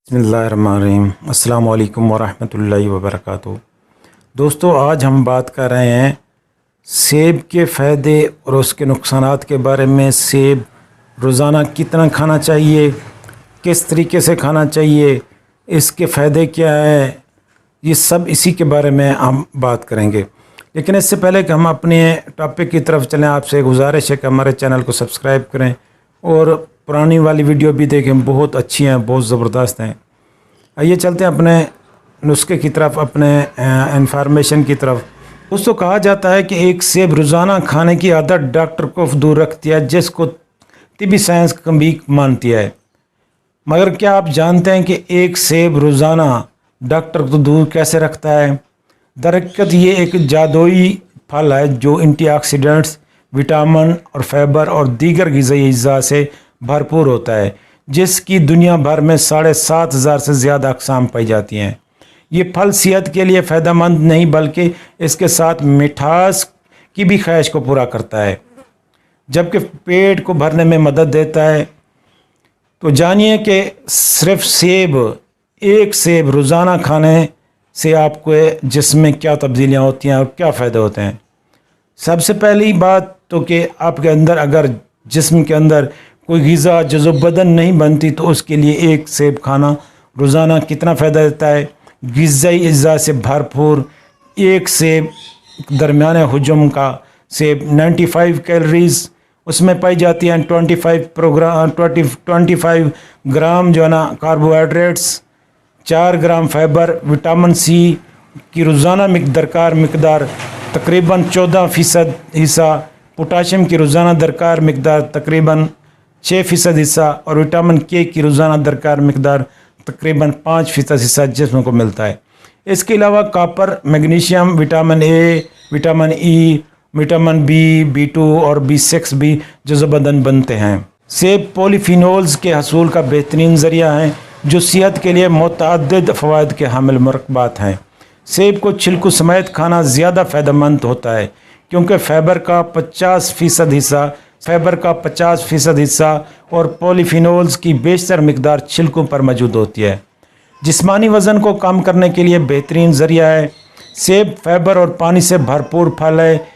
बिस्मिल्लाहिर्रहमानिर्रहीम। अस्सलाम वालेकुम वरहमतुल्लाहि वबरकातुहू। दोस्तों, आज हम बात कर रहे हैं सेब के फ़ायदे और उसके नुकसानात के बारे में। सेब रोज़ाना कितना खाना चाहिए, किस तरीके से खाना चाहिए, इसके फ़ायदे क्या है, ये सब इसी के बारे में हम बात करेंगे। लेकिन इससे पहले कि हम अपने टॉपिक की तरफ चलें, आपसे गुजारिश है कि हमारे चैनल को सब्सक्राइब करें और पुरानी वाली वीडियो भी देखें, बहुत अच्छी हैं, बहुत ज़बरदस्त हैं। आइए चलते हैं अपने नुस्खे की तरफ, अपने इंफॉर्मेशन की तरफ। दोस्तों, कहा जाता है कि एक सेब रोज़ाना खाने की आदत डॉक्टर को दूर रखती है, जिसको तिबी साइंस भी मानती है। मगर क्या आप जानते हैं कि एक सेब रोज़ाना डॉक्टर को दूर कैसे रखता है? दरअसल ये एक जादुई फल है जो एंटीऑक्सीडेंट्स, विटामिन और फाइबर और दीगर ग़िज़ाई अज्जा से भरपूर होता है, जिसकी दुनिया भर में 7,500 से ज़्यादा अक़साम पाई जाती हैं। ये फल सेहत के लिए फ़ायदेमंद नहीं बल्कि इसके साथ मिठास की भी ख्वाहिश को पूरा करता है, जबकि पेट को भरने में मदद देता है। तो जानिए कि सिर्फ एक सेब रोज़ाना खाने से आपके जिस्म में क्या तब्दीलियाँ होती हैं और क्या फ़ायदे होते हैं। सबसे पहली बात तो कि आपके अंदर अगर जिस्म के अंदर कोई ग़िज़ा जो बदन नहीं बनती, तो उसके लिए एक सेब खाना रोज़ाना कितना फ़ायदा देता है। ग़िज़ाई अज्जा से भरपूर एक सेब, दरमियाने हुजम का सेब 95 कैलोरीज़ उसमें पाई जाती हैं, 25 ग्राम जो है ना कार्बोहाइड्रेट्स, 4 ग्राम फाइबर, विटामिन सी की रोज़ाना मिकदार तकरीबन 14% हिस्सा, पोटाशियम की रोज़ाना दरकार मिकदार तकरीबन 6% हिस्सा और विटामिन के की रोज़ाना दरकार मिकदार तकरीबन 5% हिस्सा जिस्म को मिलता है। इसके अलावा copper, magnesium, vitamin A, vitamin E, vitamin B2 और B6 भी जुज़ बदन बनते हैं। सेब पॉलीफिनोल्स के हसूल का बेहतरीन ज़रिया है जो सेहत के लिए मुतअद्दिद फ़वाइद के हामिल मरकबात हैं। सेब को छिलको समेत खाना ज़्यादा फ़ायदेमंद होता है क्योंकि फाइबर का 50% हिस्सा और पॉलीफिनोल्स की बेशतर मिकदार छिलकों पर मौजूद होती है। जिस्मानी वज़न को कम करने के लिए बेहतरीन ज़रिया है। सेब फाइबर और पानी से भरपूर फल है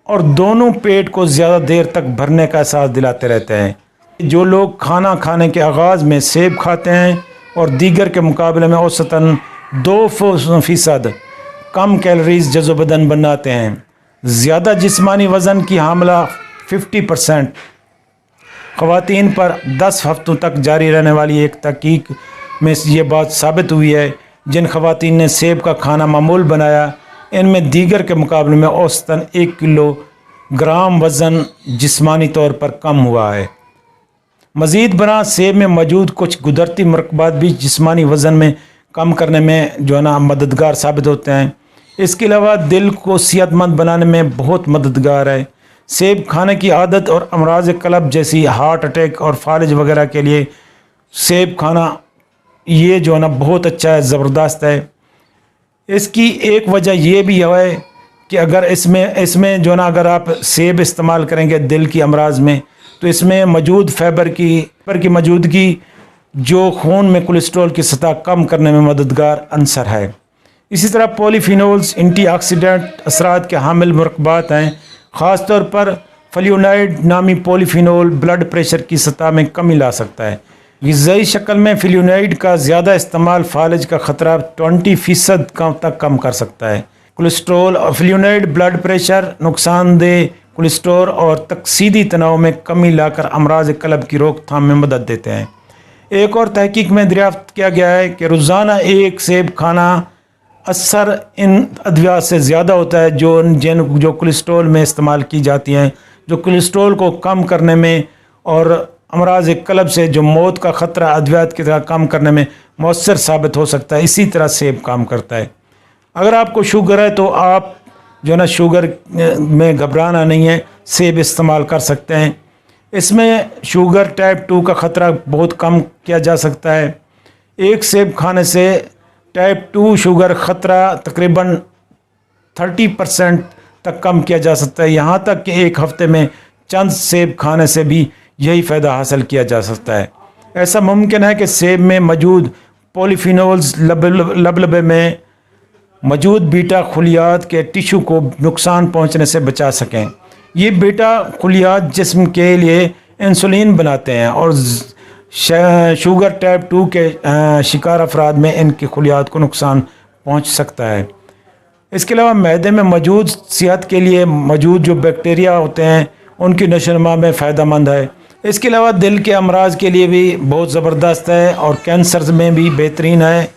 और दोनों पेट को ज़्यादा देर तक भरने का एहसास दिलाते रहते हैं। जो लोग खाना खाने के आगाज़ में सेब खाते हैं और दीगर के मुकाबले में औसतन 2% कम कैलोरीज़ जज़्ब बदन बनाते हैं। ज़्यादा जिस्मानी वज़न की हामला 50% ख़वातीन पर 10 हफ्तों तक जारी रहने वाली एक तहकीक में ये बात साबित हुई है। जिन ख़वातीन ने सेब का खाना मामूल बनाया, इनमें दीगर के मुकाबले में औसतन 1 किलोग्राम वज़न जिस्मानी तौर पर कम हुआ है। मज़ीद बना सेब में मौजूद कुछ कुदरती मरकबात भी जिस्मानी वज़न में कम करने में जो है ना मददगार साबित होते हैं। इसके अलावा दिल को सेहतमंद बनाने में बहुत मददगार है। सेब खाने की आदत और अमराज क़ल्ब जैसी हार्ट अटैक और फालिज वगैरह के लिए सेब खाना ये जो है ना बहुत अच्छा है, ज़बरदस्त है। इसकी एक वजह ये भी है कि अगर इसमें जो है ना अगर आप सेब इस्तेमाल करेंगे दिल की अमराज में, तो इसमें मौजूद फाइबर की मौजूदगी जो खून में कोलेस्ट्रॉल की सतह कम करने में मददगार अंसर है। इसी तरह पॉलीफिनोल्स एंटीऑक्सीडेंट असरात के हामिल मरकबात हैं। ख़ास तौर पर फ्लूनाइड नामी पॉलीफिनोल ब्लड प्रेशर की सतह में कमी ला सकता है। ग़िज़ाई शक्ल में फ्लूनाइड का ज़्यादा इस्तेमाल फालिज का ख़तरा 20% तक कम कर सकता है। कोलेस्ट्रॉल और फ्लूनाइड ब्लड प्रेशर, नुकसानदेह कोलेस्ट्रॉल और तकसीदी तनाव में कमी लाकर अमराज क़ल्ब की रोकथाम में मदद देते हैं। एक और तहकीक में दरियाफ्त किया गया है कि रोज़ाना एक सेब खाना असर इन अद्वियात से ज़्यादा होता है जो कोलेस्ट्रॉल में इस्तेमाल की जाती हैं, जो कोलेस्ट्रॉल को कम करने में और अमराज क़ल्ब से जो मौत का ख़तरा अद्वियात की तरह कम करने में मौसर साबित हो सकता है। इसी तरह सेब काम करता है। अगर आपको शुगर है तो आप जो है ना शुगर में घबराना नहीं है, सेब इस्तेमाल कर सकते हैं। इसमें शुगर टाइप 2 का ख़तरा बहुत कम किया जा सकता है। एक सेब खाने से टाइप 2 शुगर ख़तरा तकरीबन 30% तक कम किया जा सकता है। यहाँ तक कि एक हफ़्ते में चंद सेब खाने से भी यही फ़ायदा हासिल किया जा सकता है। ऐसा मुमकिन है कि सेब में मौजूद पॉलीफिनोल्स लबलबे में मौजूद बीटा खलियात के टिश्यू को नुकसान पहुंचने से बचा सकें। ये बीटा खलियात जिस्म के लिए इंसुलिन बनाते हैं और शुगर टाइप 2 के शिकार अफराद में इनके खलियात को नुकसान पहुंच सकता है। इसके अलावा मैदे में मौजूद सेहत के लिए मौजूद जो बैक्टीरिया होते हैं उनकी नशोनुमा में फ़ायदेमंद है। इसके अलावा दिल के अमराज के लिए भी बहुत ज़बरदस्त है और कैंसर में भी बेहतरीन है।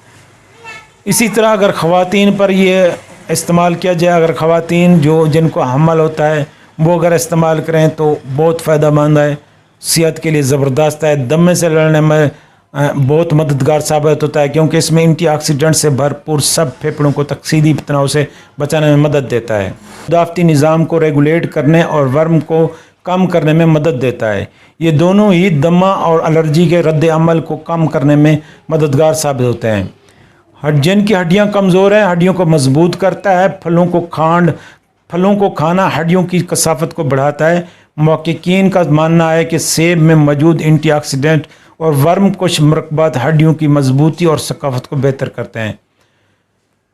इसी तरह अगर ख़वातीन पर ये इस्तेमाल किया जाए, अगर ख़वातीन जो जिनको हमल होता है वो अगर इस्तेमाल करें तो बहुत फ़ायदेमंद है, सेहत के लिए ज़बरदस्त है। दमे से लड़ने में बहुत मददगार साबित होता है क्योंकि इसमें एंटीऑक्सीडेंट से भरपूर सब फेफड़ों को तकसीदी तनाव से बचाने में मदद देता है। तदाफ़ती निज़ाम को रेगुलेट करने और वर्म को कम करने में मदद देता है। ये दोनों ही दमा और एलर्जी के रद्द अमल को कम करने में मददगार साबित होते हैं। जिनकी हड्डियाँ कमज़ोर हैं हड्डियों को मजबूत करता है। फलों को खाना हड्डियों की कसाफत को बढ़ाता है। मुहक्किकीन का मानना है कि सेब में मौजूद एंटीऑक्सीडेंट और वर्म कुछ मरकबात हड्डियों की मजबूती और सकाफत को बेहतर करते हैं।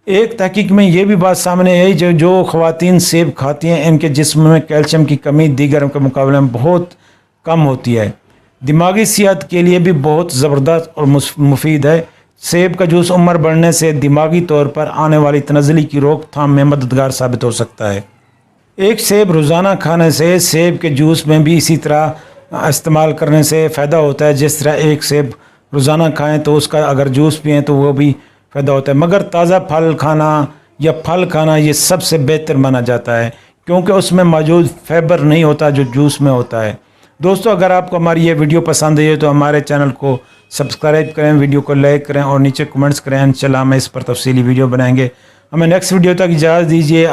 एक तहकीक में ये भी बात सामने आई जो ख़वातीन सेब खाती हैं इनके जिस्म में कैल्शियम की कमी दीगर के मुकाबले में बहुत कम होती है। दिमागी सेहत के लिए भी बहुत ज़बरदस्त और मुफीद है। सेब का जूस उम्र बढ़ने से दिमागी तौर पर आने वाली तनज़ली की रोकथाम में मददगार साबित हो सकता है। एक सेब रोज़ाना खाने से सेब के जूस में भी इसी तरह इस्तेमाल करने से फ़ायदा होता है। जिस तरह एक सेब रोज़ाना खाएं तो उसका अगर जूस पिएँ तो वो भी फ़ायदा होता है। मगर ताज़ा फल खाना या फल खाना ये सबसे बेहतर माना जाता है क्योंकि उसमें मौजूद फाइबर नहीं होता जो जूस में होता है। दोस्तों, अगर आपको हमारी ये वीडियो पसंद आई है तो हमारे चैनल को सब्सक्राइब करें, वीडियो को लाइक करें और नीचे कमेंट्स करें। इंशाल्लाह हम इस पर तफसीली वीडियो बनाएंगे। हमें नेक्स्ट वीडियो तक इजाज़त दीजिए।